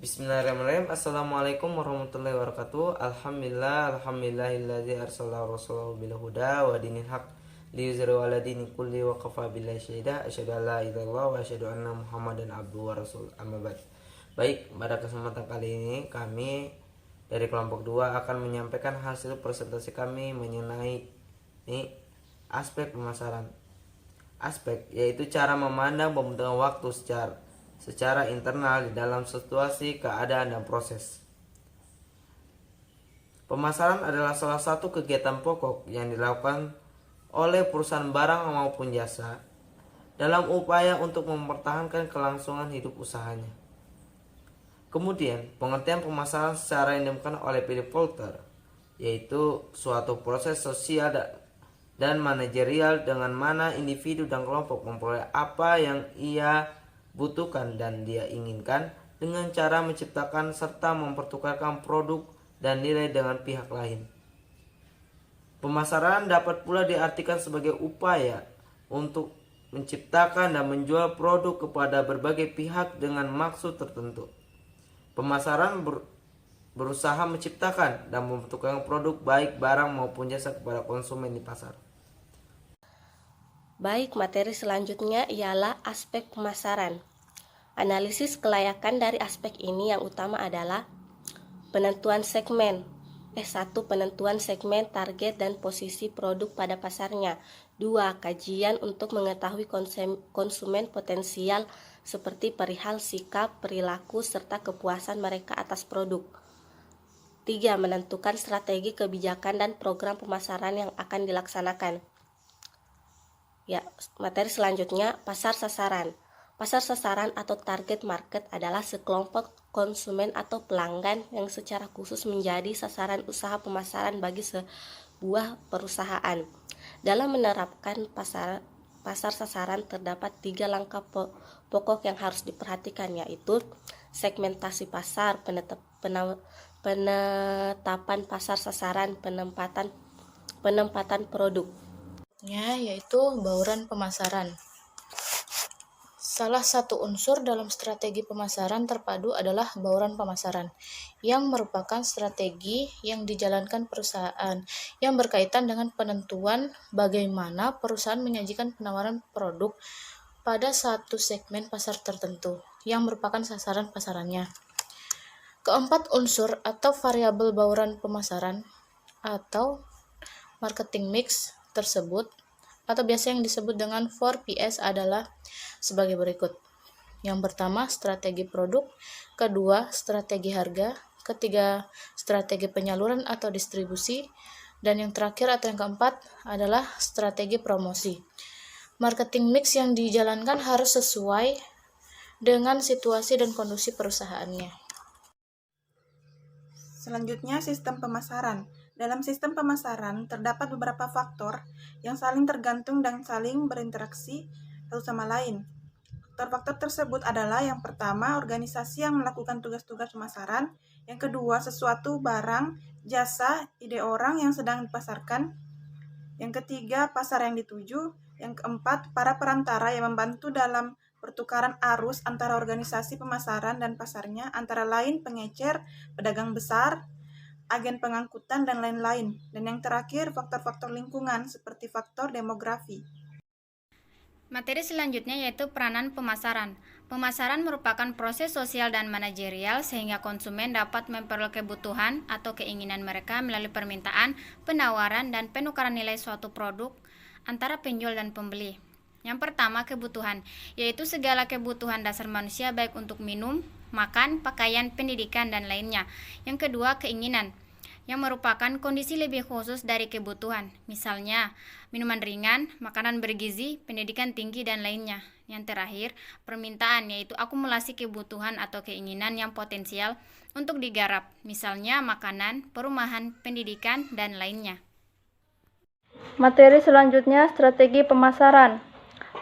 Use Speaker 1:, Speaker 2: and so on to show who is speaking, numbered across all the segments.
Speaker 1: Bismillahirrahmanirrahim. Assalamualaikum warahmatullahi wabarakatuh. Alhamdulillahilladzi arsala rasulahu bil huda wa dinil haq liyuzhirahu ala dini kulli wa kafa billahi syahida. Asyhadu an la ilaha illallah wa asyhadu anna Muhammadan abduhu wa rasul. Amma ba'd. Baik, pada kesempatan kali ini kami dari kelompok 2 akan menyampaikan hasil presentasi kami mengenai aspek pemasaran. Aspek yaitu cara memandang pembentukan waktu secara internal di dalam situasi, keadaan, dan proses. Pemasaran adalah salah satu kegiatan pokok yang dilakukan oleh perusahaan barang maupun jasa dalam upaya untuk mempertahankan kelangsungan hidup usahanya. Kemudian, pengertian pemasaran secara yang ditemukan oleh Philip Kotler, yaitu suatu proses sosial dan manajerial dengan mana individu dan kelompok memperoleh apa yang ia butuhkan dan dia inginkan dengan cara menciptakan serta mempertukarkan produk dan nilai dengan pihak lain. Pemasaran dapat pula diartikan sebagai upaya untuk menciptakan dan menjual produk kepada berbagai pihak dengan maksud tertentu. Pemasaran berusaha menciptakan dan mempertukarkan produk baik barang maupun jasa kepada konsumen di pasar.
Speaker 2: Baik, materi selanjutnya ialah aspek pemasaran. Analisis kelayakan dari aspek ini yang utama adalah penentuan segmen. 1. Penentuan segmen, target, dan posisi produk pada pasarnya. 2. Kajian untuk mengetahui konsumen potensial seperti perihal sikap, perilaku, serta kepuasan mereka atas produk. 3. Menentukan strategi kebijakan dan program pemasaran yang akan dilaksanakan. Materi selanjutnya, pasar sasaran. Pasar sasaran atau target market adalah sekelompok konsumen atau pelanggan yang secara khusus menjadi sasaran usaha pemasaran bagi sebuah perusahaan. Dalam menerapkan pasar sasaran terdapat 3 langkah pokok yang harus diperhatikan, yaitu segmentasi pasar, penetapan pasar sasaran, penempatan produk.
Speaker 3: Yaitu bauran pemasaran. Salah satu unsur dalam strategi pemasaran terpadu adalah bauran pemasaran, yang merupakan strategi yang dijalankan perusahaan yang berkaitan dengan penentuan bagaimana perusahaan menyajikan penawaran produk pada satu segmen pasar tertentu yang merupakan sasaran pasarannya. Keempat unsur atau variabel bauran pemasaran atau marketing mix tersebut atau biasa yang disebut dengan 4Ps adalah sebagai berikut. Yang pertama, strategi produk. Kedua, strategi harga. Ketiga, strategi penyaluran atau distribusi. Dan yang terakhir atau yang keempat adalah strategi promosi. Marketing mix yang dijalankan harus sesuai dengan situasi dan kondisi perusahaannya.
Speaker 4: Selanjutnya, sistem pemasaran. Dalam sistem pemasaran, terdapat beberapa faktor yang saling tergantung dan saling berinteraksi satu sama lain. Faktor-faktor tersebut adalah yang pertama, organisasi yang melakukan tugas-tugas pemasaran. Yang kedua, sesuatu barang, jasa, ide orang yang sedang dipasarkan. Yang ketiga, pasar yang dituju. Yang keempat, para perantara yang membantu dalam pertukaran arus antara organisasi pemasaran dan pasarnya, antara lain pengecer, pedagang besar, agen pengangkutan, dan lain-lain. Dan yang terakhir, faktor-faktor lingkungan seperti faktor demografi.
Speaker 5: Materi selanjutnya yaitu peranan pemasaran. Pemasaran merupakan proses sosial dan manajerial sehingga konsumen dapat memperoleh kebutuhan atau keinginan mereka melalui permintaan, penawaran, dan penukaran nilai suatu produk antara penjual dan pembeli. Yang pertama, kebutuhan, yaitu segala kebutuhan dasar manusia baik untuk minum, makan, pakaian, pendidikan, dan lainnya. Yang kedua, keinginan, yang merupakan kondisi lebih khusus dari kebutuhan, misalnya minuman ringan, makanan bergizi, pendidikan tinggi, dan lainnya. Yang terakhir, permintaan, yaitu akumulasi kebutuhan atau keinginan yang potensial untuk digarap, misalnya makanan, perumahan, pendidikan, dan lainnya.
Speaker 6: Materi selanjutnya, strategi pemasaran.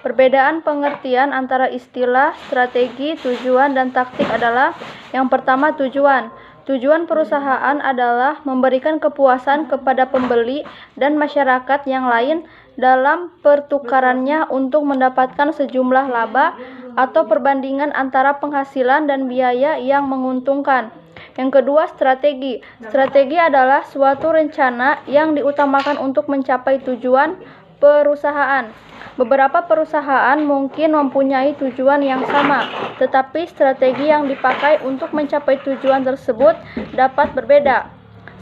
Speaker 6: Perbedaan pengertian antara istilah, strategi, tujuan, dan taktik adalah: yang pertama, tujuan. Tujuan perusahaan adalah memberikan kepuasan kepada pembeli dan masyarakat yang lain dalam pertukarannya untuk mendapatkan sejumlah laba atau perbandingan antara penghasilan dan biaya yang menguntungkan. Yang kedua, strategi. Strategi adalah suatu rencana yang diutamakan untuk mencapai tujuan perusahaan. Beberapa perusahaan mungkin mempunyai tujuan yang sama, tetapi strategi yang dipakai untuk mencapai tujuan tersebut dapat berbeda.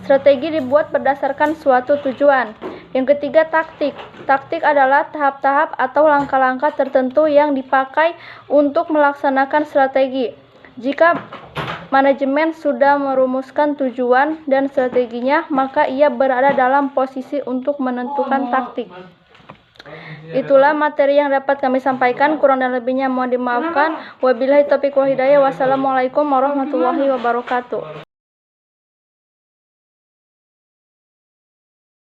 Speaker 6: Strategi dibuat berdasarkan suatu tujuan. Yang ketiga, taktik. Taktik adalah tahap-tahap atau langkah-langkah tertentu yang dipakai untuk melaksanakan strategi. Jika manajemen sudah merumuskan tujuan dan strateginya, maka ia berada dalam posisi untuk menentukan taktik. Itulah materi yang dapat kami sampaikan, kurang dan lebihnya mohon dimaafkan. Wabillahi taufiq wal hidayah. Wassalamualaikum warahmatullahi wabarakatuh.